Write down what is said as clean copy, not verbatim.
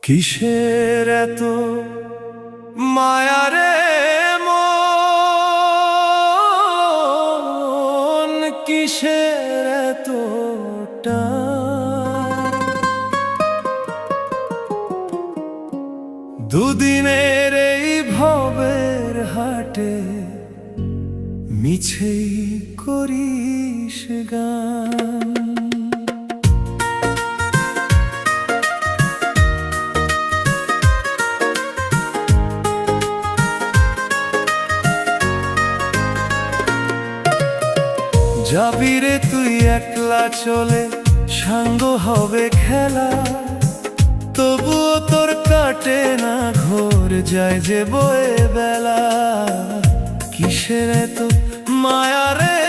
কিসের এত মায়া রে মন, কিসের এত টান? দুদিনের এই ভবের হাটে মিছেই করিস গান। যাবি রে তুই একলা চলে, সাঙ্গ হবে খেলা, তবুও তোর কাটে না ঘোর, যায় যে বয়ে বেলা। কিসের এত মায়া রে